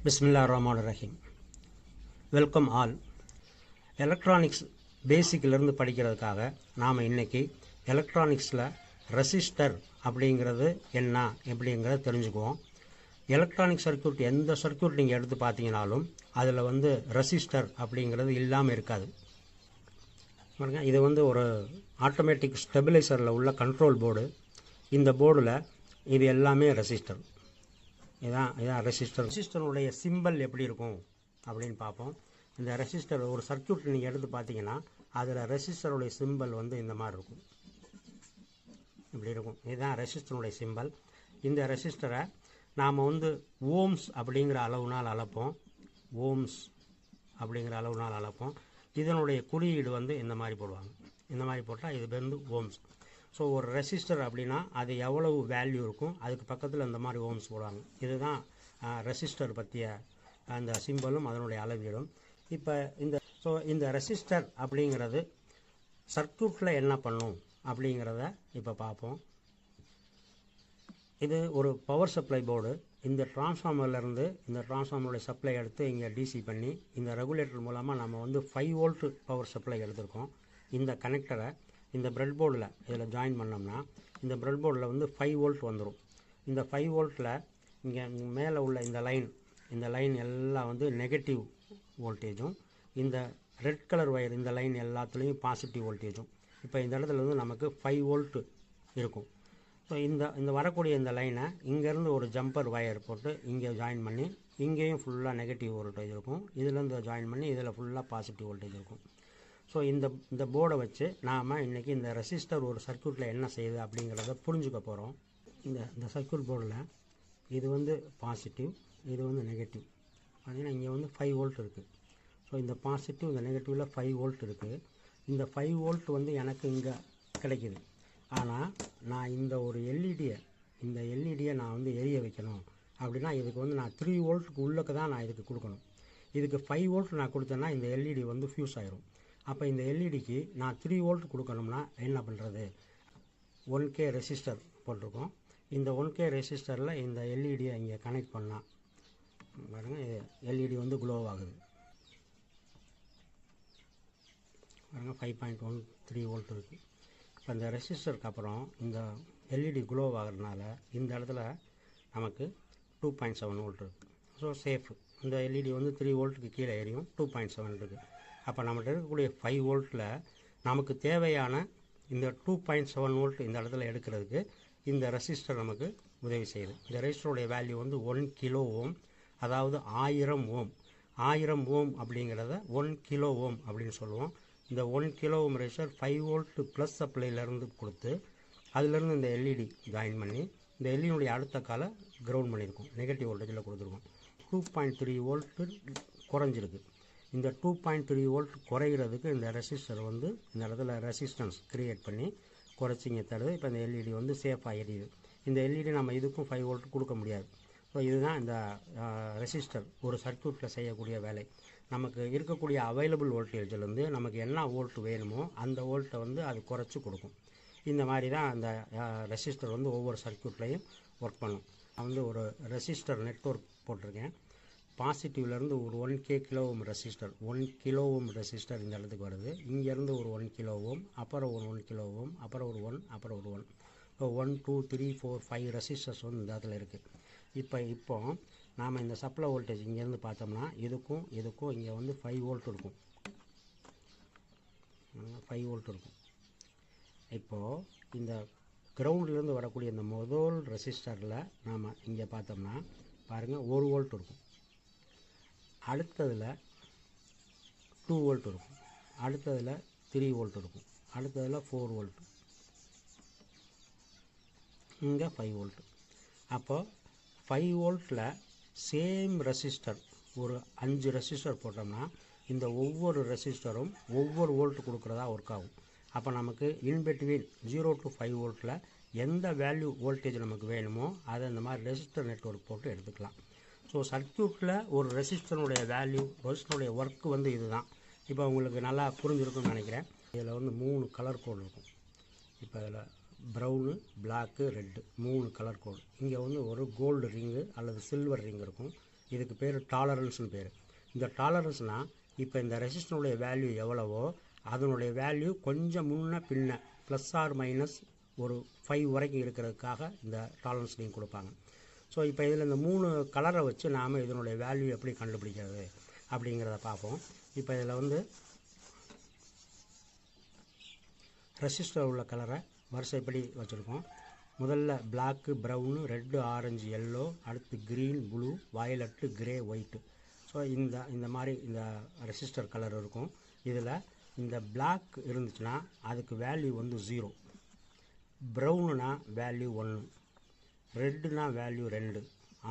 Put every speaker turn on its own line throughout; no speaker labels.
பிஸ்மில்லாஹிர்ரஹ்மானிர்ரஹீம். Welcome all. Electronics பேசிக்கிலேருந்து படிக்கிறதுக்காக நாம் இன்றைக்கி எலக்ட்ரானிக்ஸில் ரெசிஸ்டர் அப்படிங்கிறது என்ன எப்படிங்கிறத தெரிஞ்சுக்குவோம். எலக்ட்ரானிக் சர்க்யூட் எந்த சர்க்யூட் நீங்கள் எடுத்து பார்த்தீங்கனாலும் அதில் ரெசிஸ்டர் அப்படிங்கிறது இல்லாமல் இருக்காது. இது ஒரு ஆட்டோமேட்டிக் ஸ்டெபிலைசரில் உள்ள கண்ட்ரோல் போர்டு. இந்த போர்டில் இது எல்லாமே ரெசிஸ்டர். இதான் ரெசிஸ்டருடைய சிம்பல் எப்படி இருக்கும் அப்படின்னு பார்ப்போம். இந்த ரெசிஸ்டர் ஒரு சர்க்யூட் நீங்கள் எடுத்து பார்த்தீங்கன்னா அதில் ரெசிஸ்டருடைய சிம்பல் இந்த மாதிரி இருக்கும், இப்படி இருக்கும். இதுதான் ரெசிஸ்டருடைய சிம்பல். இந்த ரெசிஸ்டரை நாம் ஓம்ஸ் அப்படிங்கிற அளவுனால் அளப்போம். ஓம்ஸ் அப்படிங்கிற அளவுனால் அளப்போம். இதனுடைய குறியீடு இந்த மாதிரி போடுவாங்க. இந்த மாதிரி போட்டால் இது ஓம்ஸ். ஸோ ஒரு ரெசிஸ்டர் அப்படின்னா அது எவ்வளவு வேல்யூ இருக்கும் அதுக்கு பக்கத்தில் இந்த மாதிரி ஓம்ஸ் போடுவாங்க. இதுதான் ரெசிஸ்டர் பற்றிய அந்த சிம்பலும் அதனுடைய அளவீடும். இப்போ இந்த ரெசிஸ்டர் அப்படிங்கிறது சர்க்யூட்டில் என்ன பண்ணும் அப்படிங்கிறத இப்போ பார்ப்போம். இது ஒரு பவர் சப்ளை போர்டு. இந்த டிரான்ஸ்ஃபார்மர்லேருந்து இந்த டிரான்ஸ்ஃபார்மருடைய சப்ளை எடுத்து இங்கே டிசி பண்ணி இந்த ரெகுலேட்டர் மூலமாக நம்ம 5 வோல்ட் பவர் சப்ளை எடுத்திருக்கோம். இந்த கனெக்டரை இந்த ப்ரெட் போர்டில் இதில் ஜாயின் பண்ணோம்னா இந்த ப்ரெட் போர்டில் 5 வோல்ட் வந்துடும். இந்த 5 வோல்ட்டில் இங்கே மேலே உள்ள இந்த லைன் எல்லாம் நெகட்டிவ் வோல்டேஜும், இந்த ரெட் கலர் ஒயர் இந்த லைன் எல்லாத்துலேயும் பாசிட்டிவ் வோல்டேஜும். இப்போ இந்த இடத்துல நமக்கு 5 வோல்ட் இருக்கும். ஸோ இந்த வரக்கூடிய இந்த லைனை இங்கேருந்து ஒரு ஜம்பர் ஒயர் போட்டு இங்கே ஜாயின் பண்ணி இங்கேயும் ஃபுல்லாக நெகட்டிவ் வோல்டேஜ் இருக்கும். இதிலேருந்து ஜாயின் பண்ணி இதில் ஃபுல்லாக பாசிட்டிவ் வோல்டேஜ் இருக்கும். ஸோ இந்த போர்டை வச்சு நாம் இன்றைக்கி இந்த ரெசிஸ்டர் ஒரு சர்க்யூட்டில் என்ன செய்யுது அப்படிங்கிறத புரிஞ்சுக்க போகிறோம். இந்த சர்க்யூட் போர்டில் இது பாசிட்டிவ், இது நெகட்டிவ். பார்த்தீங்கன்னா இங்கே 5 வோல்ட் இருக்குது. ஸோ இந்த பாசிட்டிவ் இந்த நெகட்டிவில் 5 வோல்ட் இருக்குது. இந்த 5 வோல்ட் எனக்கு இங்கே கிடைக்கிது. ஆனால் நான் இந்த ஒரு எல்இடியை நான் எரிய வைக்கணும் அப்படின்னா இதுக்கு நான் 3 வோல்ட்டுக்கு உள்ளக்க தான் நான் இதுக்கு கொடுக்கணும். இதுக்கு 5 வோல்ட் நான் கொடுத்தேன்னா இந்த எல்இடி ஃபியூஸ் ஆயிரும். அப்போ இந்த எல்இடிக்கு நான் 3 வோல்ட் கொடுக்கணும்னா என்ன பண்ணுறது? 1K ரெசிஸ்டர் போட்டிருக்கோம். இந்த 1K ரெசிஸ்டரில் இந்த எல்இடியை இங்கே கனெக்ட் பண்ணால் பாருங்கள், எல்இடி க்ளோ ஆகுது. பாருங்கள் 5.13 வோல்ட் இருக்குது. இப்போ இந்த ரெசிஸ்டருக்கு அப்புறம் இந்த எல்இடி க்ளோ ஆகிறதுனால இந்த இடத்துல நமக்கு 2.7 வோல்ட் இருக்குது. So safe. இந்த எல்இடி 3 வோல்ட்டுக்கு கீழே எரியும். 2.7 இருக்குது. அப்போ நம்மகிட்ட இருக்கக்கூடிய 5 வோல்ட்டில் நமக்கு தேவையான இந்த 2.7 வோல்ட் இந்த இடத்துல எடுக்கிறதுக்கு இந்த ரெசிஸ்டர் நமக்கு உதவி செய்யுது. இந்த ரெசிஸ்டருடைய வேல்யூ 1 கிலோ ஓம், அதாவது 1000 ஓம். 1000 ஓம் அப்படிங்கிறத 1 கிலோ ஓம் அப்படின்னு சொல்லுவோம். இந்த 1 kilo ohm resistor 5 volt plus சப்ளைலேருந்து கொடுத்து அதிலேருந்து இந்த எல்இடி ஜாயின் பண்ணி இந்த எல்இடியுடைய அடுத்த காலை கிரவுண்ட் பண்ணியிருக்கோம், நெகட்டிவ் வோல்டேஜில் கொடுத்துருக்கோம். 2.3 வோல்ட்டு குறைஞ்சிருக்கு. இந்த 2.3 வோல்ட் குறைகிறதுக்கு இந்த ரெசிஸ்டர் இந்த இடத்துல ரெசிஸ்டன்ஸ் க்ரியேட் பண்ணி குறைச்சிங்க தருது. இப்போ இந்த எல்இடி சேஃபாக எரியுது. இந்த எல்இடி நம்ம இதுக்கும் 5 வோல்ட் கொடுக்க முடியாது. ஸோ இதுதான் இந்த ரெசிஸ்டர் ஒரு சர்க்யூட்டில் செய்யக்கூடிய வேலை. நமக்கு இருக்கக்கூடிய அவைலபிள் வோல்டேஜ்லேருந்து நமக்கு என்ன வோல்ட் வேணுமோ அந்த வோல்ட்டை அது குறைச்சி கொடுக்கும். இந்த மாதிரி தான் அந்த ரெசிஸ்டர் ஒவ்வொரு சர்க்யூட்லேயும் ஒர்க் பண்ணும். நான் ஒரு ரெசிஸ்டர் நெட்வொர்க் போட்டிருக்கேன். பாசிட்டிவ்லேருந்து ஒரு 1K kilo ohm resistor, 1 kilo ohm resistor இந்த இடத்துக்கு வருது. இங்கேருந்து ஒரு 1 கிலோ ஓம், அப்புறம் ஒரு 1 கிலோ ஓம், அப்புறம் ஒரு 1, அப்புறம் ஒரு 1. ஸோ 1 2 3 4 5 ரெசிஸ்டர்ஸ் இந்த இடத்துல இருக்குது. இப்போ நாம் இந்த சப்ளை வோல்டேஜ் இங்கேருந்து பார்த்தோம்னா இதுக்கும் இங்கே 5 வோல்ட் இருக்கும். 5 வோல்ட் இருக்கும். இப்போது இந்த கிரவுண்ட்லேருந்து வரக்கூடிய இந்த முதல் ரெசிஸ்டரில் நாம் இங்கே பார்த்தோம்னா பாருங்கள் 1 வோல்ட் இருக்கும். அடுத்ததில் 2 வோல்ட் இருக்கும். அடுத்ததில் 3 வோல்ட் இருக்கும். அடுத்ததில் 4 வோல்ட். இங்கே 5 வோல்ட். அப்போது 5 வோல்ட்டில் சேம் ரெசிஸ்டர் ஒரு 5 ரெசிஸ்டர் போட்டோம்னா இந்த ஒவ்வொரு ரெசிஸ்டரும் ஒவ்வொரு வோல்ட் கொடுக்குறதா ஒர்க் ஆகும். அப்போ நமக்கு இன்பிட்வீன் 0 to 5 வோல்ட்டில் எந்த வேல்யூ வோல்டேஜ் நமக்கு வேணுமோ அதை இந்த மாதிரி ரெசிஸ்டர் நெட்வொர்க் போட்டு எடுத்துக்கலாம். ஸோ சர்க்யூட்டில் ஒரு ரெசிஸ்டருடைய வேல்யூ, ரெசிஸ்டருடைய ஒர்க்கு இதுதான். இப்போ உங்களுக்கு நல்லா புரிஞ்சிருக்குன்னு நினைக்கிறேன். இதில் 3 கலர் கோடு இருக்கும். இப்போ இதில் ப்ரௌனு, பிளாக்கு, ரெட்டு 3 கலர் கோடு. இங்கே ஒரு கோல்டு ரிங்கு அல்லது சில்வர் ரிங் இருக்கும். இதுக்கு பேர் டாலரன்ஸ்னு பேர். இந்த டாலரன்ஸ்னால் இப்போ இந்த ரெசிஸ்டனுடைய வேல்யூ எவ்வளவோ அதனுடைய வேல்யூ கொஞ்சம் முன்ன பின்ன ப்ளஸ் ஆர் மைனஸ் ஒரு 5 வரைக்கும் இருக்கிறதுக்காக இந்த டாலரன்ஸ் நீங்கள் கொடுப்பாங்க. ஸோ இப்போ இதில் இந்த 3 கலரை வச்சு நாம் இதனுடைய வேல்யூ எப்படி கண்டுபிடிக்கிறது அப்படிங்கிறத பார்ப்போம். இப்போ இதில் வந்து ரெசிஸ்டர் உள்ள கலரை வரிசைப்படி வச்சுருக்கோம். முதல்ல black, brown, red, orange, yellow, அடுத்து green, blue, violet, grey, white. So இந்த மாதிரி இந்த ரெசிஸ்டர் கலர் இருக்கும். இதில் இந்த பிளாக் இருந்துச்சுன்னா அதுக்கு வேல்யூ வந்து 0, ப்ரௌனுனா வேல்யூ 1, ரெட்டுனா வேல்யூ 2,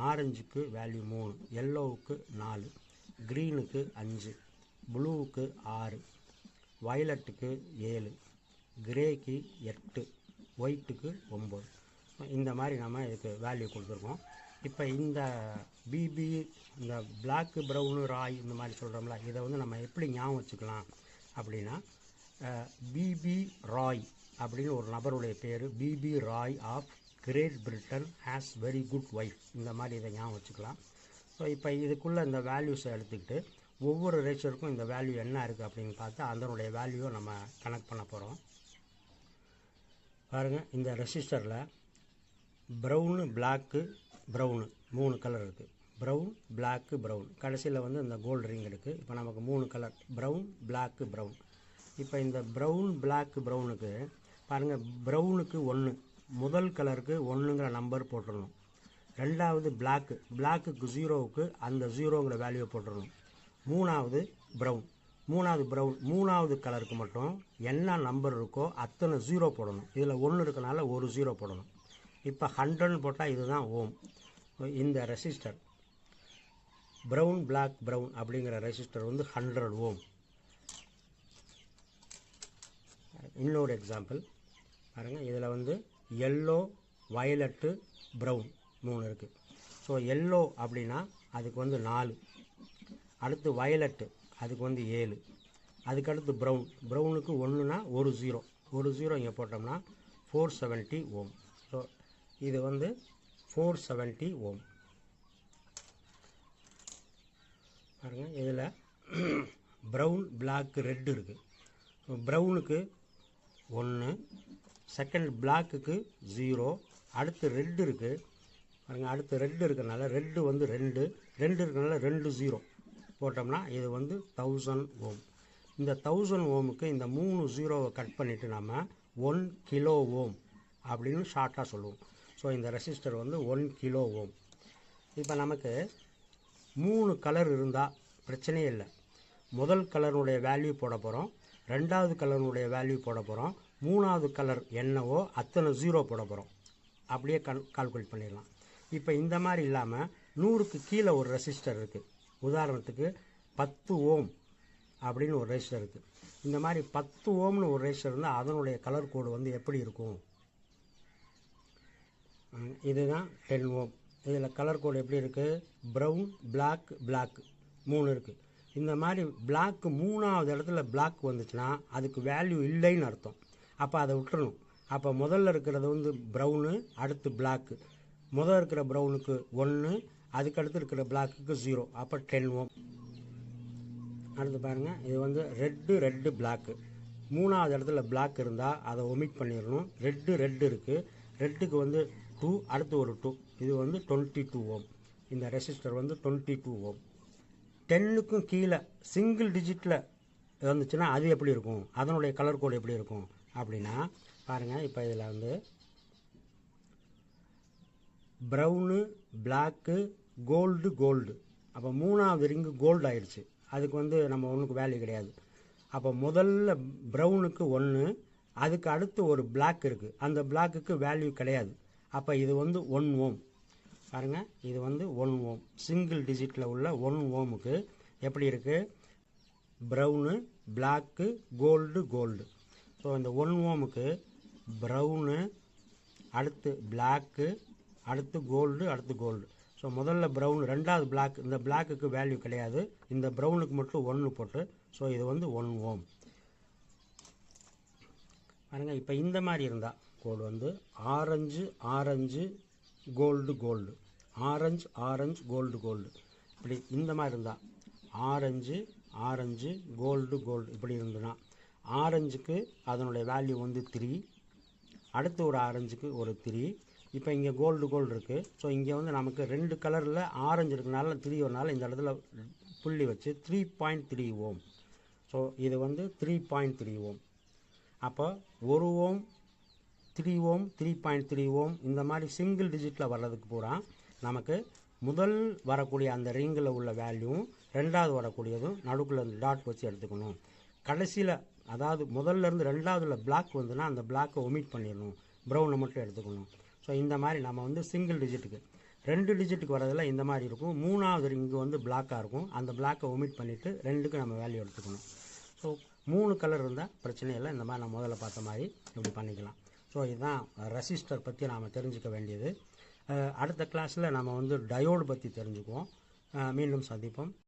ஆரஞ்சுக்கு வேல்யூ 3, எல்லோவுக்கு 4, க்ரீனுக்கு 5, ப்ளூவுக்கு 6, வயலட்டுக்கு 7, கிரேக்கு 8, ஒயிட்டுக்கு 9. இந்த மாதிரி நம்ம இதுக்கு வேல்யூ கொடுத்துருக்கோம். இப்போ இந்த பிபி, இந்த பிளாக்கு, ப்ரௌனு, ராய் இந்த மாதிரி சொல்கிறோம்ல, இதை வந்து நம்ம எப்படி ஞாபகம் வச்சுக்கலாம் அப்படின்னா, பிபி ராய் அப்படின்னு ஒரு நபருடைய பேர். BB Roy of Great Britain has very good wife. இந்த மாதிரி இதை ஞாபகம் வச்சுக்கலாம். ஸோ இப்போ இதுக்குள்ளே இந்த வேல்யூஸை எடுத்துக்கிட்டு ஒவ்வொரு ரெசிஸ்டருக்கும் இந்த வேல்யூ என்ன இருக்குது அப்படின்னு பார்த்து அதனுடைய வேல்யூவை நம்ம கனெக்ட் பண்ண போகிறோம். பாருங்கள், இந்த ரெசிஸ்டரில் ப்ரௌனு, பிளாக்கு, ப்ரௌனு 3 கலர் இருக்குது. ப்ரௌன், பிளாக்கு, ப்ரௌன், கடைசியில் வந்து இந்த கோல்டு ரிங் இருக்குது. இப்போ நமக்கு 3 கலர் ப்ரௌன், பிளாக்கு, ப்ரௌன். இப்போ இந்த ப்ரௌன், பிளாக்கு, ப்ரௌனுக்கு பாருங்கள், ப்ரௌனுக்கு 1, முதல் கலருக்கு 1ங்கிற நம்பர் போட்டுடணும். ரெண்டாவது பிளாக்குக்கு 0வுக்கு அந்த 0ங்கிற வேல்யூவை போட்டுடணும். மூணாவது ப்ரௌன், மூணாவது கலருக்கு மட்டும் என்ன நம்பர் இருக்கோ அத்தனை 0 போடணும். இதில் 1 இருக்கனால ஒரு 0 போடணும். இப்போ 100ன்னு போட்டால் இதுதான் ஓம். இந்த ரெசிஸ்டர் ப்ரௌன், பிளாக், ப்ரௌன் அப்படிங்கிற ரெசிஸ்டர் வந்து 100 ஓம். இன்னொரு எக்ஸாம்பிள் பாருங்கள், இதில் வந்து எல்லோ, வயலட்டு, ப்ரௌன் 3 இருக்குது. ஸோ எல்லோ அப்படின்னா அதுக்கு வந்து 4, அடுத்து வயலட்டு அதுக்கு வந்து 7, அதுக்கடுத்து ப்ரௌனுக்கு 1னா ஒரு 0 இங்கே போட்டோம்னா 470 ஓம். ஸோ இது வந்து 470 ஓம். பாருங்கள், இதில் ப்ரௌன், பிளாக், ரெட்டு இருக்குது. ப்ரௌனுக்கு 1, செகண்ட் பிளாக்குக்கு 0, அடுத்து ரெட்டு இருக்குது. பாருங்கள், அடுத்து ரெட்டு இருக்கிறனால ரெட்டு வந்து 2 இருக்கிறனால 2 0 போட்டோம்னா இது வந்து 1000 ஓம். இந்த 1000 ஓமுக்கு இந்த 3 0வை கட் பண்ணிவிட்டு நம்ம 1 கிலோ ஓம் அப்படின்னு ஷார்ட்டாக சொல்லுவோம். ஸோ இந்த ரெசிஸ்டர் வந்து 1 கிலோ ஓம். இப்போ நமக்கு 3 கலர் இருந்தால் பிரச்சனையே இல்லை. முதல் கலருடைய வேல்யூ போட போகிறோம், ரெண்டாவது கலருடைய வேல்யூ போட போகிறோம், மூணாவது கலர் என்னவோ அத்தனை 0 போட போகிறோம். அப்படியே கால்குலேட் பண்ணிடலாம். இப்போ இந்த மாதிரி இல்லாமல் 100க்கு கீழே ஒரு ரெசிஸ்டர் இருக்குது. உதாரணத்துக்கு 10 ஓம் அப்படின்னு ஒரு ரெசிஸ்டர் இருக்குது. இந்த மாதிரி 10 ஓம்னு ஒரு ரெசிஸ்டர் இருந்தால் அதனுடைய கலர் கோடு வந்து எப்படி இருக்கும்? இதுதான் 10 ஓம். இதில் கலர் கோடு எப்படி இருக்குது? ப்ரௌன், பிளாக் 3 இருக்குது. இந்த மாதிரி பிளாக்கு 3வது இடத்துல பிளாக் வந்துச்சுன்னா அதுக்கு வேல்யூ இல்லைன்னு அர்த்தம். அப்போ அதை விட்டுறணும். அப்போ முதல்ல இருக்கிறது வந்து ப்ரௌனு, அடுத்து பிளாக்கு. முதல்ல இருக்கிற ப்ரௌனுக்கு 1, அதுக்கடுத்து இருக்கிற பிளாக்குக்கு 0, அப்போ 10 ஓம். அடுத்து பாருங்கள், இது வந்து ரெட்டு பிளாக்கு. 3வது இடத்துல பிளாக் இருந்தால் அதை ஒமிட் பண்ணிடணும். ரெட்டு இருக்குது, ரெட்டுக்கு வந்து 2, அடுத்து ஒரு 2, இது வந்து 22 ஓம். இந்த ரெசிஸ்டர் வந்து 22 ஓம். 10க்கும் கீழே சிங்கிள் டிஜிட்டில் வந்துச்சுன்னா அது எப்படி இருக்கும்? அதனுடைய கலர் கோடு எப்படி இருக்கும் அப்படின்னா பாருங்கள், இப்போ இதில் வந்து ப்ரௌனு, பிளாக்கு, கோல்டு. அப்போ 3வது ரிங்கு கோல்டு ஆயிடுச்சு. அதுக்கு வந்து நம்ம ஒன்றுக்கு வேல்யூ கிடையாது. அப்போ முதல்ல ப்ரௌனுக்கு 1, அதுக்கு அடுத்து ஒரு பிளாக் இருக்குது, அந்த பிளாக்குக்கு வேல்யூ கிடையாது. அப்போ இது வந்து 1 ஓம். பாருங்கள், இது வந்து 1 ஓம். சிங்கிள் டிஜிட்டில் உள்ள 1 ஓமுக்கு எப்படி இருக்குது? Brown, block, gold. ஸோ இந்த 1 ஓமுக்கு ப்ரௌனு, அடுத்து பிளாக்கு, அடுத்து கோல்டு. ஸோ முதல்ல ப்ரௌன், ரெண்டாவது பிளாக். இந்த பிளாக்குக்கு வேல்யூ கிடையாது, இந்த ப்ரௌனுக்கு மட்டும் 1 போட்டு. ஸோ இது வந்து 1 ஓம். பாருங்கள், இப்போ இந்த மாதிரி இருந்தால் கோடு வந்து ஆரஞ்சு கோல்டு, ஆரஞ்சு கோல்டு. இப்படி இந்த மாதிரி இருந்தால் ஆரஞ்சு ஆரஞ்சு கோல்டு கோல்டு இப்படி இருந்ததுன்னா ஆரஞ்சுக்கு அதனுடைய வேல்யூ வந்து 3, அடுத்து ஒரு ஆரஞ்சுக்கு ஒரு 3. இப்போ இங்கே கோல்டு இருக்குது. ஸோ இங்கே வந்து நமக்கு 2 கலரில் ஆரஞ்சு இருக்கனால 3 வரனால இந்த இடத்துல புள்ளி வச்சு 3.3 ஓம். ஸோ இது வந்து 3.3 ஓம். அப்போ 1 ஓம் 3 ஓம் 3.3 ஓம் இந்த மாதிரி சிங்கிள் டிஜிட்டில் வர்றதுக்கு பூரா நமக்கு முதல் வரக்கூடிய அந்த ரிங்கில் உள்ள வேல்யூவும் ரெண்டாவது வரக்கூடியதும் நடுக்குள்ள டாட் வச்சு எடுத்துக்கணும். கடைசியில் அதாவது முதல்லேருந்து ரெண்டாவதுல பிளாக் வந்துன்னா அந்த பிளாக்கை ஒமிட் பண்ணிடணும், ப்ரௌனை மட்டும் எடுத்துக்கணும். ஸோ இந்த மாதிரி நம்ம வந்து சிங்கிள் டிஜிட்டுக்கு 2 டிஜிட்டுக்கு வரதில் இந்த மாதிரி இருக்கும். 3வது ரிங்கு வந்து பிளாக்காக இருக்கும், அந்த பிளாக்கை ஒமிட் பண்ணிவிட்டு 2க்கு நம்ம வேல்யூ எடுத்துக்கணும். ஸோ 3 கலர் இருந்தால் பிரச்சனை இல்லை, இந்த மாதிரி நம்ம முதல்ல பார்த்த மாதிரி இப்படி பண்ணிக்கலாம். ஸோ இதுதான் ரெசிஸ்டர் பற்றி நாம் தெரிஞ்சுக்க வேண்டியது. அடுத்த கிளாஸில் நம்ம வந்து டயோடு பற்றி தெரிஞ்சுக்குவோம். மீண்டும் சந்திப்போம்.